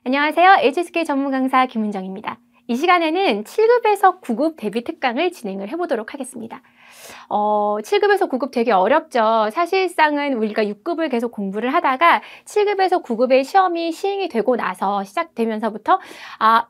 안녕하세요. HSK 전문 강사 김은정입니다. 이 시간에는 7급에서 9급 대비 특강을 진행을 해보도록 하겠습니다. 7급에서 9급 되게 어렵죠. 사실상은 우리가 6급을 계속 공부를 하다가 7급에서 9급의 시험이 시행이 되고 나서 시작되면서부터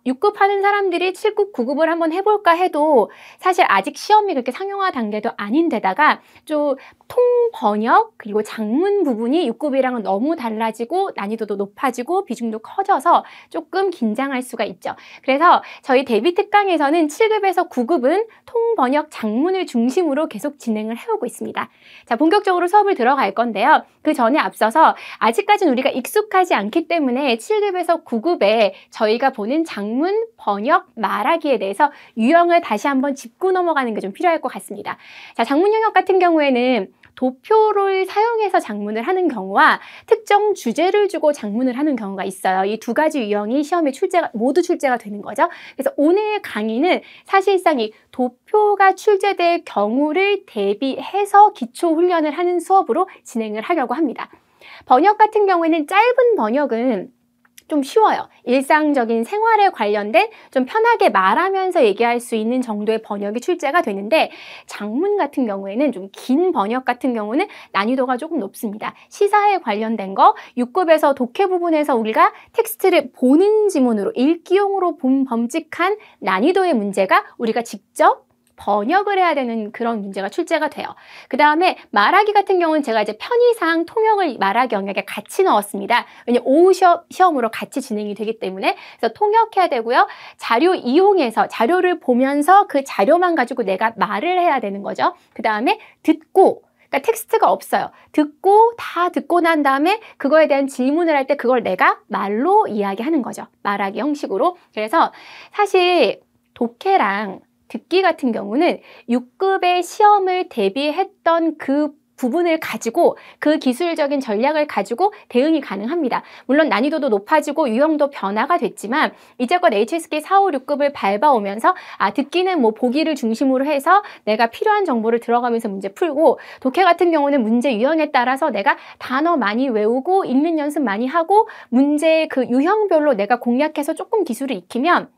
6급 하는 사람들이 7급, 9급을 한번 해볼까 해도 사실 아직 시험이 그렇게 상용화 단계도 아닌데다가 좀 통번역 그리고 작문 부분이 6급이랑은 너무 달라지고 난이도도 높아지고 비중도 커져서 조금 긴장할 수가 있죠. 그래서 저희 대비 특강에서는 7급에서 9급은 통번역 작문을 중심으로 계속 진행을 해오고 있습니다. 자, 본격적으로 수업을 들어갈 건데요. 그 전에 앞서서 아직까지는 우리가 익숙하지 않기 때문에 7급에서 9급에 저희가 보는 작문, 번역, 말하기에 대해서 유형을 다시 한번 짚고 넘어가는 게 좀 필요할 것 같습니다. 자, 작문 영역 같은 경우에는 도표를 사용해서 작문을 하는 경우와 특정 주제를 주고 작문을 하는 경우가 있어요. 이 두 가지 유형이 시험에 모두 출제가 되는 거죠. 그래서 오늘 강의는 사실상 이 도표가 출제될 경우를 대비해서 기초훈련을 하는 수업으로 진행을 하려고 합니다. 번역 같은 경우에는 짧은 번역은 좀 쉬워요. 일상적인 생활에 관련된 좀 편하게 말하면서 얘기할 수 있는 정도의 번역이 출제가 되는데 작문 같은 경우에는 좀 긴 번역 같은 경우는 난이도가 조금 높습니다. 시사에 관련된 거 6급에서 독해 부분에서 우리가 텍스트를 보는 지문으로 읽기용으로 본 범칙한 난이도의 문제가 우리가 직접 번역을 해야 되는 그런 문제가 출제가 돼요. 그 다음에 말하기 같은 경우는 제가 이제 편의상 통역을 말하기 영역에 같이 넣었습니다. 왜냐면 오후 시험으로 같이 진행이 되기 때문에 그래서 통역해야 되고요. 자료 이용해서 자료를 보면서 그 자료만 가지고 내가 말을 해야 되는 거죠. 그 다음에 듣고 그러니까 텍스트가 없어요. 다 듣고 난 다음에 그거에 대한 질문을 할 때 그걸 내가 말로 이야기하는 거죠. 말하기 형식으로. 그래서 사실 독해랑 듣기 같은 경우는 6급의 시험을 대비했던 그 부분을 가지고 그 기술적인 전략을 가지고 대응이 가능합니다. 물론 난이도도 높아지고 유형도 변화가 됐지만 이제껏 HSK 4, 5, 6급을 밟아오면서 듣기는 뭐 보기를 중심으로 해서 내가 필요한 정보를 들어가면서 문제 풀고 독해 같은 경우는 문제 유형에 따라서 내가 단어 많이 외우고 읽는 연습 많이 하고 문제의 그 유형별로 내가 공략해서 조금 기술을 익히면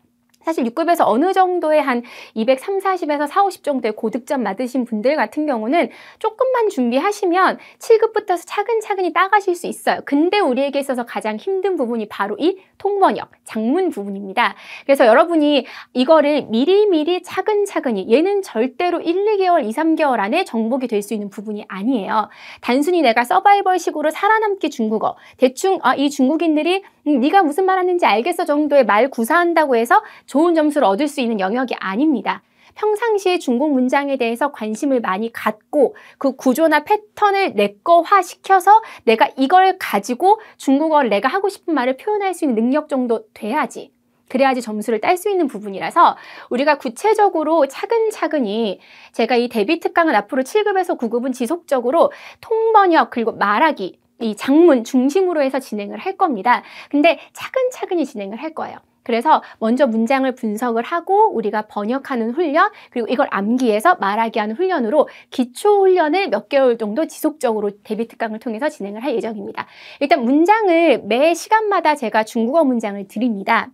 사실 6급에서 어느 정도의 한 230, 40에서 4, 50 정도의 고득점 맞으신 분들 같은 경우는 조금만 준비하시면 7급부터 차근차근히 따가실 수 있어요. 근데 우리에게 있어서 가장 힘든 부분이 바로 이 통번역, 작문 부분입니다. 그래서 여러분이 이거를 미리미리 차근차근히 얘는 절대로 1, 2개월, 2, 3개월 안에 정복이 될 수 있는 부분이 아니에요. 단순히 내가 서바이벌식으로 살아남기 중국어, 대충 이 중국인들이 네가 무슨 말 하는지 알겠어 정도의 말 구사한다고 해서 좋은 점수를 얻을 수 있는 영역이 아닙니다. 평상시에 중국 문장에 대해서 관심을 많이 갖고 그 구조나 패턴을 내 거화 시켜서 내가 이걸 가지고 중국어를 내가 하고 싶은 말을 표현할 수 있는 능력 정도 돼야지. 그래야지 점수를 딸 수 있는 부분이라서 우리가 구체적으로 차근차근히 제가 이 대비 특강은 앞으로 7급에서 9급은 지속적으로 통번역 그리고 말하기 이 작문 중심으로 해서 진행을 할 겁니다. 근데 차근차근히 진행을 할 거예요. 그래서 먼저 문장을 분석을 하고 우리가 번역하는 훈련 그리고 이걸 암기해서 말하기 하는 훈련으로 기초 훈련을 몇 개월 정도 지속적으로 대비 특강을 통해서 진행을 할 예정입니다. 일단 문장을 매 시간마다 제가 중국어 문장을 드립니다.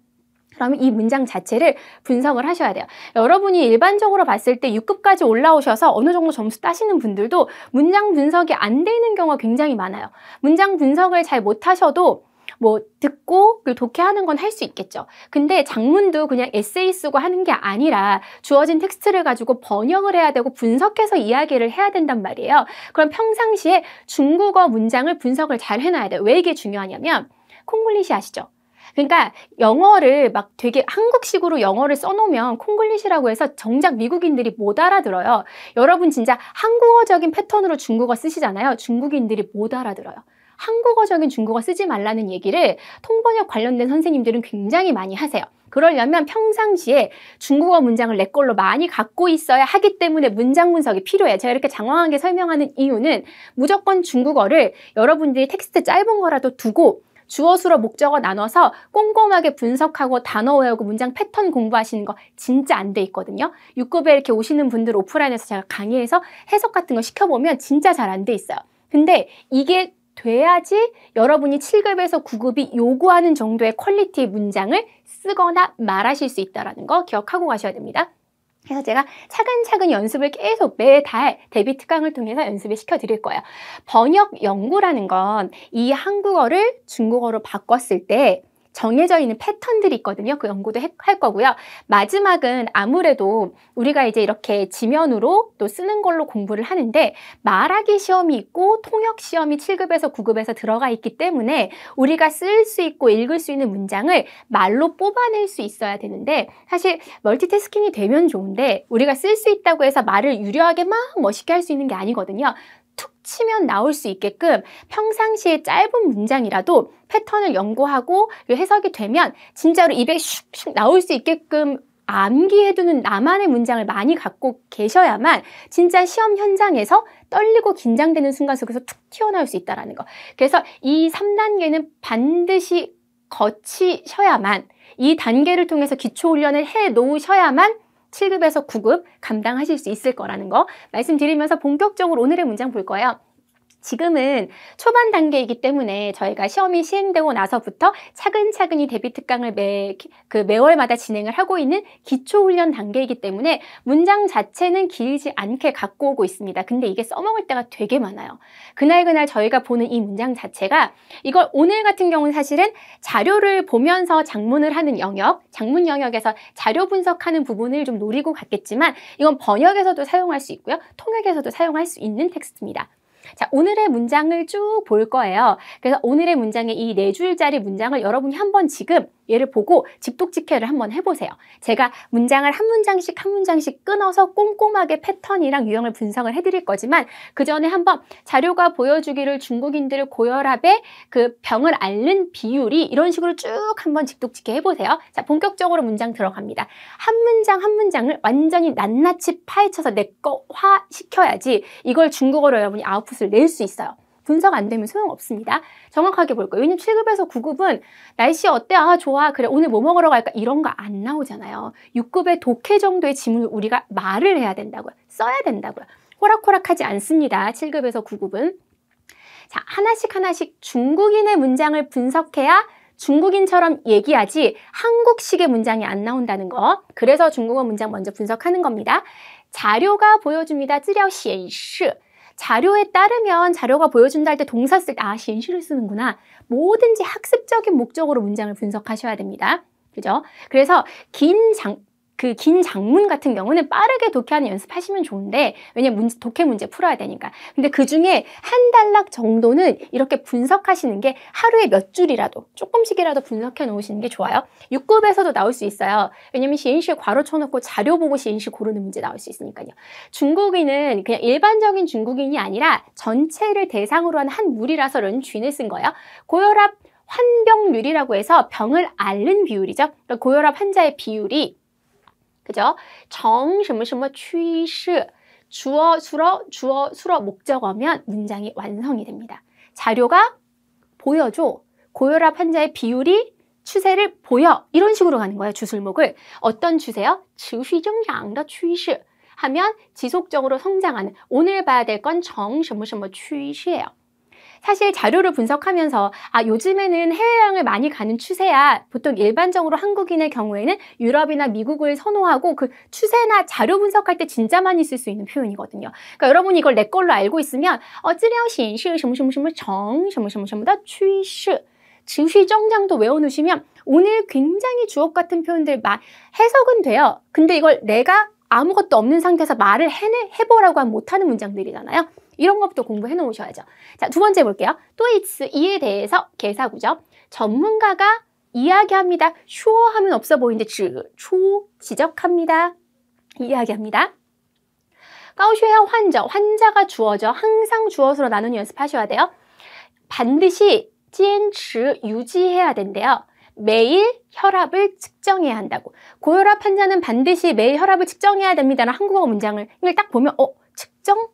그러면 이 문장 자체를 분석을 하셔야 돼요. 여러분이 일반적으로 봤을 때 6급까지 올라오셔서 어느 정도 점수 따시는 분들도 문장 분석이 안 되는 경우가 굉장히 많아요. 문장 분석을 잘 못하셔도 뭐 듣고 그리고 독해하는 건 할 수 있겠죠. 근데 작문도 그냥 에세이 쓰고 하는 게 아니라 주어진 텍스트를 가지고 번역을 해야 되고 분석해서 이야기를 해야 된단 말이에요. 그럼 평상시에 중국어 문장을 분석을 잘 해놔야 돼요. 왜 이게 중요하냐면 콩글리시 아시죠? 그러니까 영어를 막 되게 한국식으로 영어를 써놓으면 콩글리시라고 해서 정작 미국인들이 못 알아들어요. 여러분 진짜 한국어적인 패턴으로 중국어 쓰시잖아요. 중국인들이 못 알아들어요. 한국어적인 중국어 쓰지 말라는 얘기를 통번역 관련된 선생님들은 굉장히 많이 하세요. 그러려면 평상시에 중국어 문장을 내 걸로 많이 갖고 있어야 하기 때문에 문장 분석이 필요해요. 제가 이렇게 장황하게 설명하는 이유는 무조건 중국어를 여러분들이 텍스트 짧은 거라도 두고 주어, 수로, 목적어 나눠서 꼼꼼하게 분석하고 단어 외우고 문장 패턴 공부하시는 거 진짜 안 돼 있거든요. 6급에 이렇게 오시는 분들 오프라인에서 제가 강의해서 해석 같은 거 시켜보면 진짜 잘 안 돼 있어요. 근데 이게 돼야지 여러분이 7급에서 9급이 요구하는 정도의 퀄리티의 문장을 쓰거나 말하실 수 있다는 거 기억하고 가셔야 됩니다. 그래서 제가 차근차근 연습을 계속 매달 데뷔 특강을 통해서 연습을 시켜드릴 거예요. 번역 연구라는 건 이 한국어를 중국어로 바꿨을 때 정해져 있는 패턴들이 있거든요. 그 연구도 할 거고요. 마지막은 아무래도 우리가 이제 이렇게 지면으로 또 쓰는 걸로 공부를 하는데 말하기 시험이 있고 통역 시험이 7급에서 9급에서 들어가 있기 때문에 우리가 쓸 수 있고 읽을 수 있는 문장을 말로 뽑아낼 수 있어야 되는데 사실 멀티태스킹이 되면 좋은데 우리가 쓸 수 있다고 해서 말을 유려하게 막 멋있게 할 수 있는 게 아니거든요. 툭 치면 나올 수 있게끔 평상시에 짧은 문장이라도 패턴을 연구하고 해석이 되면 진짜로 입에 슉슉 나올 수 있게끔 암기해두는 나만의 문장을 많이 갖고 계셔야만 진짜 시험 현장에서 떨리고 긴장되는 순간 속에서 툭 튀어나올 수 있다는 거. 그래서 이 3단계는 반드시 거치셔야만, 이 단계를 통해서 기초훈련을 해 놓으셔야만 7급에서 9급 감당하실 수 있을 거라는 거 말씀드리면서 본격적으로 오늘의 문장 볼 거예요. 지금은 초반 단계이기 때문에 저희가 시험이 시행되고 나서부터 차근차근히 데뷔 특강을 매월마다 진행을 하고 있는 기초훈련 단계이기 때문에 문장 자체는 길지 않게 갖고 오고 있습니다. 근데 이게 써먹을 때가 되게 많아요. 그날그날 저희가 보는 이 문장 자체가 이걸 오늘 같은 경우는 사실은 자료를 보면서 작문을 하는 영역, 작문 영역에서 자료 분석하는 부분을 좀 노리고 갔겠지만 이건 번역에서도 사용할 수 있고요. 통역에서도 사용할 수 있는 텍스트입니다. 자, 오늘의 문장을 쭉 볼 거예요. 그래서 오늘의 문장의 이 4줄짜리 문장을 여러분이 한번 지금 얘를 보고 직독직해를 한번 해보세요. 제가 문장을 한 문장씩 한 문장씩 끊어서 꼼꼼하게 패턴이랑 유형을 분석을 해드릴 거지만 그 전에 한번 자료가 보여주기를 중국인들을 고혈압의 그 병을 앓는 비율이 이런 식으로 쭉 한번 직독직해 해보세요. 자, 본격적으로 문장 들어갑니다. 한 문장 한 문장을 완전히 낱낱이 파헤쳐서 내거화 시켜야지 이걸 중국어로 여러분이 아웃풋을 낼 수 있어요. 분석 안 되면 소용없습니다. 정확하게 볼 거예요. 왜냐면 7급에서 9급은 날씨 어때? 아, 좋아. 그래. 오늘 뭐 먹으러 갈까? 이런 거 안 나오잖아요. 6급의 독해 정도의 지문을 우리가 말을 해야 된다고요. 써야 된다고요. 호락호락하지 않습니다. 7급에서 9급은. 자, 하나씩 중국인의 문장을 분석해야 중국인처럼 얘기하지 한국식의 문장이 안 나온다는 거. 그래서 중국어 문장 먼저 분석하는 겁니다. 자료가 보여줍니다. 资料显示 자료에 따르면 자료가 보여준다 할 때 동사 쓸 때 아, 显示를 쓰는구나. 뭐든지 학습적인 목적으로 문장을 분석하셔야 됩니다. 그죠? 그래서 긴 장문 같은 경우는 빠르게 독해하는 연습하시면 좋은데 왜냐면 독해 문제 풀어야 되니까. 근데 그중에 한 단락 정도는 이렇게 분석하시는 게 하루에 몇 줄이라도 조금씩이라도 분석해 놓으시는 게 좋아요. 6급에서도 나올 수 있어요. 왜냐면 시인실 괄호 쳐놓고 자료 보고 시인실 고르는 문제 나올 수 있으니까요. 중국인은 그냥 일반적인 중국인이 아니라 전체를 대상으로 한 한 무리라서 런쥔을 쓴 거예요. 고혈압 환병률이라고 해서 병을 앓는 비율이죠. 그러니까 고혈압 환자의 비율이 그죠? 정, 什么什么趋势 주어, 수러, 목적어면 문장이 완성이 됩니다. 자료가 보여줘. 고혈압 환자의 비율이 추세를 보여. 이런 식으로 가는 거예요. 주술목을. 어떤 추세요? 持续增长的趋势 하면 지속적으로 성장하는. 오늘 봐야 될 건 정, 什么什么趋势예요. 사실 자료를 분석하면서 아, 요즘에는 해외여행을 많이 가는 추세야. 보통 일반적으로 한국인의 경우에는 유럽이나 미국을 선호하고 그 추세나 자료 분석할 때 진짜 많이 쓸 수 있는 표현이거든요. 그러니까 여러분이 이걸 내 걸로 알고 있으면 资料显示什么什么什么정什么什么什么的趋势 持续增长도 외워놓으시면 오늘 굉장히 주옥 같은 표현들 해석은 돼요. 근데 이걸 내가 아무것도 없는 상태에서 말을 해보라고 하면 못하는 문장들이잖아요. 이런 것부터 공부해 놓으셔야죠. 자, 두 번째 볼게요. 또이츠, 이에 대해서 개사구죠. 전문가가 이야기합니다. 쇼 하면 없어 보이는데 초 지적합니다. 이야기합니다. 가오슈야 환자가 주어죠. 항상 주어서로 나누는 연습하셔야 돼요. 반드시 坚持 유지해야 된대요. 매일 혈압을 측정해야 한다고. 고혈압 환자는 반드시 매일 혈압을 측정해야 됩니다라는 한국어 문장을 이걸 딱 보면 측정?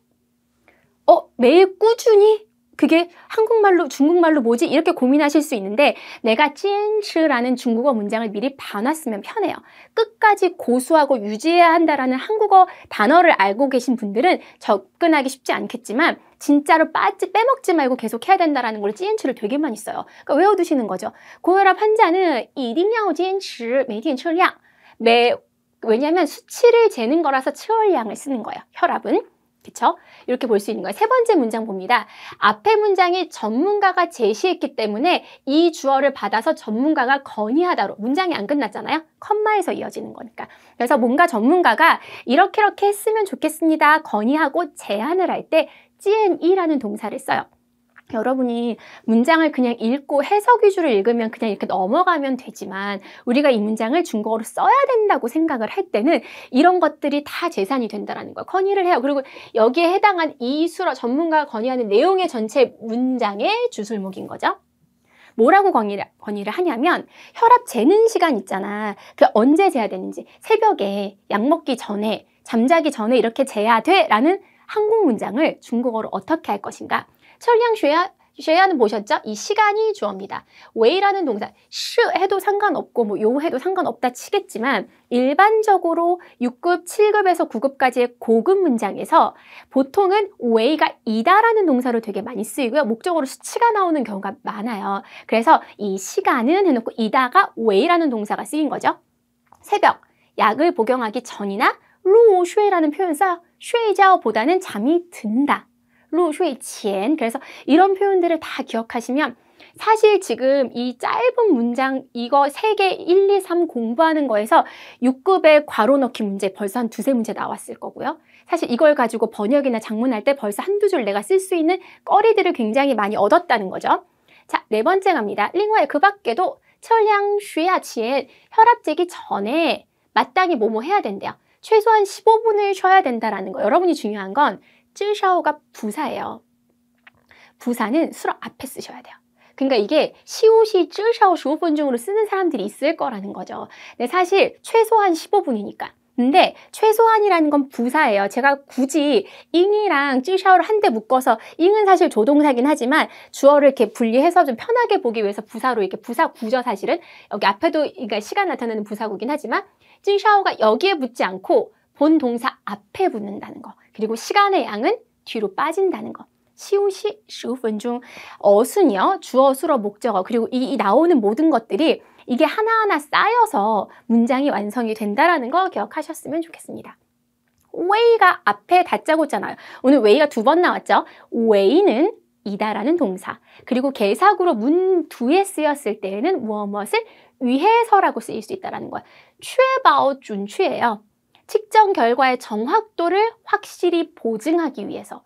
매일 꾸준히 그게 한국말로 중국말로 뭐지? 이렇게 고민하실 수 있는데 내가 찐츠라는 중국어 문장을 미리 봐놨으면 편해요. 끝까지 고수하고 유지해야 한다라는 한국어 단어를 알고 계신 분들은 접근하기 쉽지 않겠지만 진짜로 빼먹지 말고 계속 해야 된다라는 걸 찐츠를 되게 많이 써요. 그러니까 외워두시는 거죠. 고혈압 환자는 一定要坚持每天测量. 왜냐하면 수치를 재는 거라서 체열량을 쓰는 거예요. 혈압은. 그쵸? 이렇게 볼 수 있는 거예요. 세 번째 문장 봅니다. 앞에 문장이 전문가가 제시했기 때문에 이 주어를 받아서 전문가가 건의하다로 문장이 안 끝났잖아요. 컴마에서 이어지는 거니까. 그래서 뭔가 전문가가 이렇게 했으면 좋겠습니다. 건의하고 제안을 할 때 GME라는 동사를 써요. 여러분이 문장을 그냥 읽고 해석 위주로 읽으면 그냥 이렇게 넘어가면 되지만 우리가 이 문장을 중국어로 써야 된다고 생각을 할 때는 이런 것들이 다 재산이 된다는 거예요. 건의를 해요. 그리고 여기에 해당한 이 수로 전문가가 건의하는 내용의 전체 문장의 주술목인 거죠. 뭐라고 건의를 하냐면 혈압 재는 시간 있잖아. 그 언제 재야 되는지 새벽에 약 먹기 전에 잠자기 전에 이렇게 재야 돼 라는 한국 문장을 중국어로 어떻게 할 것인가. 철량 쉐야는 보셨죠? 이 시간이 주어입니다. 왜이라는 동사, 시 해도 상관없고 요 해도 상관없다 치겠지만 일반적으로 6급, 7급에서 9급까지의 고급 문장에서 보통은 왜이가 이다라는 동사로 되게 많이 쓰이고요. 목적어로 수치가 나오는 경우가 많아요. 그래서 이 시간은 해놓고 이다가 왜이라는 동사가 쓰인 거죠. 새벽, 약을 복용하기 전이나 루쉐라는 표현 써요. 쉐이자오보다는 잠이 든다. 루쉐이前 그래서 이런 표현들을 다 기억하시면 사실 지금 이 짧은 문장 이거 3개 1, 2, 3 공부하는 거에서 6급의 괄호 넣기 문제 벌써 한 2-3문제 나왔을 거고요. 사실 이걸 가지고 번역이나 작문할 때 벌써 한두 줄 내가 쓸 수 있는 거리들을 굉장히 많이 얻었다는 거죠. 자, 4번째 갑니다.另外 그 밖에도 철량 쉬야前 혈압 재기 전에 마땅히 뭐뭐 해야 된대요. 최소한 15분을 쉬어야 된다라는 거. 여러분이 중요한 건 쯔샤오가 부사예요. 부사는 수로 앞에 쓰셔야 돼요. 그러니까 이게 시오시 쯔샤오 15분 중으로 쓰는 사람들이 있을 거라는 거죠. 근데 사실 최소한 15분이니까. 근데 최소한이라는 건 부사예요. 제가 굳이 잉이랑 쯔샤오를 한데 묶어서 잉은 사실 조동사긴 하지만 주어를 이렇게 분리해서 좀 편하게 보기 위해서 부사로 이렇게 부사구죠 사실은. 여기 앞에도 그러니까 시간 나타내는 부사구긴 하지만 쯔샤오가 여기에 붙지 않고 본 동사 앞에 붙는다는 거. 그리고 시간의 양은 뒤로 빠진다는 거. 시오시 15분 중 어순이요. 주어, 수어, 목적어 그리고 이 나오는 모든 것들이 이게 하나하나 쌓여서 문장이 완성이 된다는 거 기억하셨으면 좋겠습니다. 웨이가 앞에 다짜고잖아요. 오늘 웨이가 2번 나왔죠. 웨이는 이다라는 동사 그리고 개사구로 문 뒤에 쓰였을 때에는 무엇을 위해서라고 쓰일 수 있다는 거예요. 최바오 준취예요. 측정 결과의 정확도를 확실히 보증하기 위해서.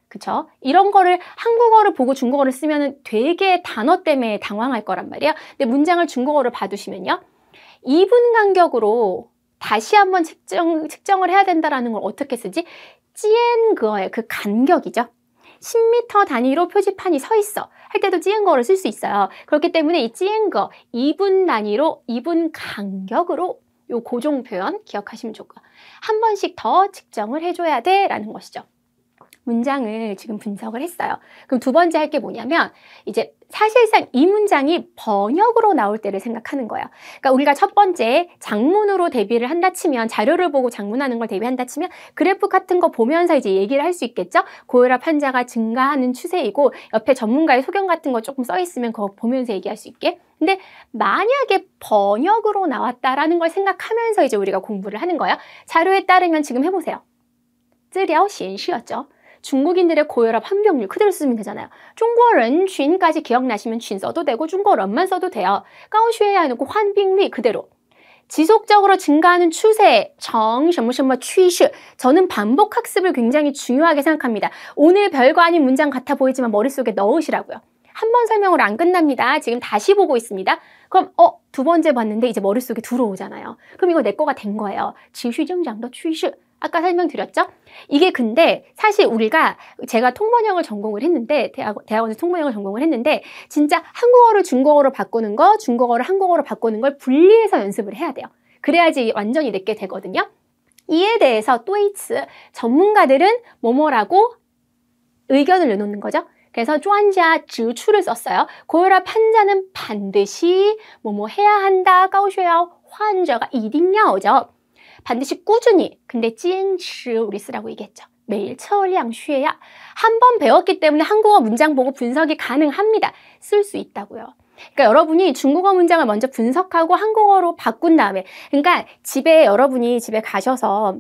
그쵸? 이런 거를 한국어를 보고 중국어를 쓰면 되게 단어 때문에 당황할 거란 말이에요. 근데 문장을 중국어로 봐두시면요. 2분 간격으로 다시 한번 측정을 해야 된다는 걸 어떻게 쓰지? 찌엔거예요. 그 간격이죠. 10m 단위로 표지판이 서 있어. 할 때도 찌엔거를 쓸 수 있어요. 그렇기 때문에 이 찌엔거 2분 단위로 2분 간격으로 요 고정 표현 기억하시면 좋고요. 한 번씩 더 측정을 해줘야 돼 라는 것이죠. 문장을 지금 분석을 했어요. 그럼 2번째 할 게 뭐냐면 이제 사실상 이 문장이 번역으로 나올 때를 생각하는 거예요. 그러니까 우리가 첫 번째 장문으로 대비를 한다 치면 자료를 보고 장문하는 걸 대비한다 치면 그래프 같은 거 보면서 이제 얘기를 할 수 있겠죠. 고혈압 환자가 증가하는 추세이고 옆에 전문가의 소견 같은 거 조금 써 있으면 그거 보면서 얘기할 수 있게. 근데 만약에 번역으로 나왔다라는 걸 생각하면서 이제 우리가 공부를 하는 거예요. 자료에 따르면 지금 해보세요. 资料显示였죠. 중국인들의 고혈압 환병률 그대로 쓰면 되잖아요. 중국인 쥔까지 기억나시면 쥔 써도 되고 중국어만 써도 돼요. 가오슈에야 해놓고 환병률 그대로. 지속적으로 증가하는 추세, 정, 什么什么趋势. 저는 반복 학습을 굉장히 중요하게 생각합니다. 오늘 별거 아닌 문장 같아 보이지만 머릿속에 넣으시라고요. 한 번 설명으로 안 끝납니다. 지금 다시 보고 있습니다. 그럼 2번째 봤는데 이제 머릿속에 들어오잖아요. 그럼 이거 내 거가 된 거예요. 持续增长的趋势. 아까 설명드렸죠? 이게 근데 사실 제가 통번역을 전공을 했는데 대학원에서 통번역을 전공을 했는데 진짜 한국어를 중국어로 바꾸는 거, 중국어를 한국어로 바꾸는 걸 분리해서 연습을 해야 돼요. 그래야지 완전히 내게 되거든요. 이에 대해서 또이츠 전문가들은 뭐뭐라고 의견을 내놓는 거죠. 그래서 专家指出를 썼어요. 고혈압 환자는 반드시 뭐뭐 해야 한다. 高血压患者가 一定要죠. 반드시 꾸준히. 근데 坚持 우리 쓰라고 얘기했죠. 매일 测量血压. 한 번 배웠기 때문에 한국어 문장 보고 분석이 가능합니다. 쓸 수 있다고요. 그러니까 여러분이 중국어 문장을 먼저 분석하고 한국어로 바꾼 다음에, 그러니까 여러분이 집에 가셔서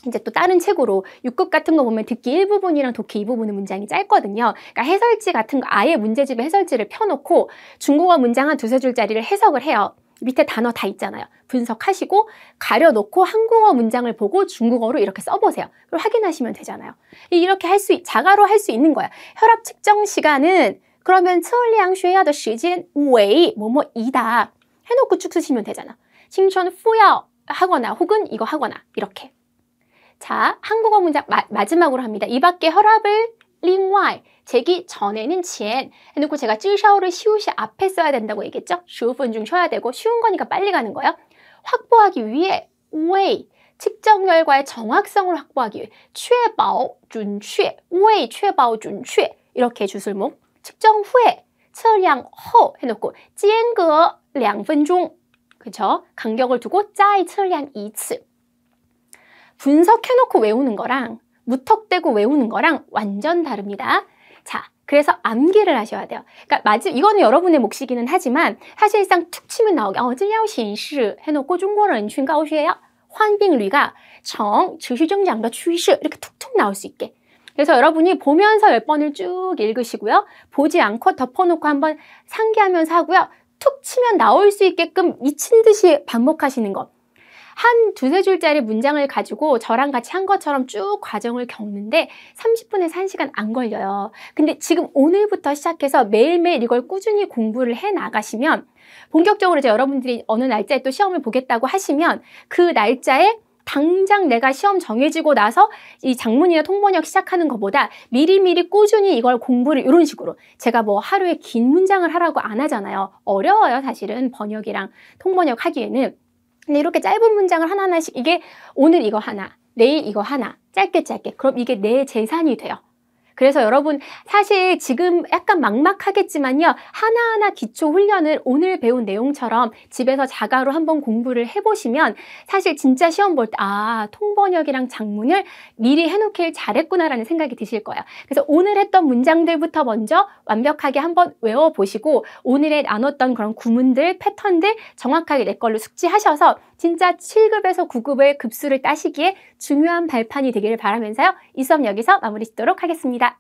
이제 또 다른 책으로 6급 같은 거 보면 듣기 1부분이랑 독해 2부분의 문장이 짧거든요. 그러니까 해설지 같은 거 아예 문제집에 해설지를 펴놓고 중국어 문장 한 두세 줄짜리를 해석을 해요. 밑에 단어 다 있잖아요. 분석하시고 가려놓고 한국어 문장을 보고 중국어로 이렇게 써보세요. 그리고 확인하시면 되잖아요. 이렇게 자가로 할 수 있는 거야. 혈압 측정 시간은 그러면 测量血压的时间为뭐뭐이다 해놓고 쭉 쓰시면 되잖아. 青春服药 하거나 혹은 이거 하거나 이렇게. 자, 한국어 문장 마지막으로 합니다. 이 밖에 혈압을 另外 재기 전에는 前 해놓고 제가 至少를 시우시 앞에 써야 된다고 얘기했죠. 15분 중 쉬어야 되고 쉬운 거니까 빨리 가는 거예요. 확보하기 위해 为 측정 결과의 정확성을 확보하기 위해 确保准确 为确保准确 이렇게 주술목. 측정 후에 测量后 해놓고 间隔2分钟 그쵸? 간격을 두고 再测量一次. 분석해놓고 외우는 거랑 무턱대고 외우는 거랑 완전 다릅니다. 자, 그래서 암기를 하셔야 돼요. 그러니까 이거는 여러분의 몫이기는 하지만 사실상 툭 치면 나오게 资料显示 해놓고 中国人群高血压患病率가呈持续增长的趋势 이렇게 툭툭 나올 수 있게. 그래서 여러분이 보면서 10번을 쭉 읽으시고요. 보지 않고 덮어놓고 한번 상기하면서 하고요. 툭 치면 나올 수 있게끔 미친 듯이 반복하시는 것. 한 두세 줄짜리 문장을 가지고 저랑 같이 한 것처럼 쭉 과정을 겪는데 30분에서 1시간 안 걸려요. 근데 지금 오늘부터 시작해서 매일매일 이걸 꾸준히 공부를 해 나가시면 본격적으로 이제 여러분들이 어느 날짜에 또 시험을 보겠다고 하시면 그 날짜에 당장 내가 시험 정해지고 나서 이 작문이나 통번역 시작하는 것보다 미리미리 꾸준히 이걸 공부를 이런 식으로 제가 뭐 하루에 긴 문장을 하라고 안 하잖아요. 어려워요 사실은 번역이랑 통번역 하기에는. 근데 이렇게 짧은 문장을 하나하나씩 이게 오늘 이거 하나, 내일 이거 하나, 짧게 그럼 이게 내 재산이 돼요. 그래서 여러분 사실 지금 약간 막막하겠지만요. 하나하나 기초 훈련을 오늘 배운 내용처럼 집에서 자가로 한번 공부를 해보시면 사실 진짜 시험 볼 때 통번역이랑 작문을 미리 해놓길 잘했구나라는 생각이 드실 거예요. 그래서 오늘 했던 문장들부터 먼저 완벽하게 한번 외워보시고 오늘에 나눴던 그런 구문들, 패턴들 정확하게 내 걸로 숙지하셔서 진짜 7급에서 9급의 급수를 따시기에 중요한 발판이 되기를 바라면서요. 이 수업 여기서 마무리 짓도록 하겠습니다.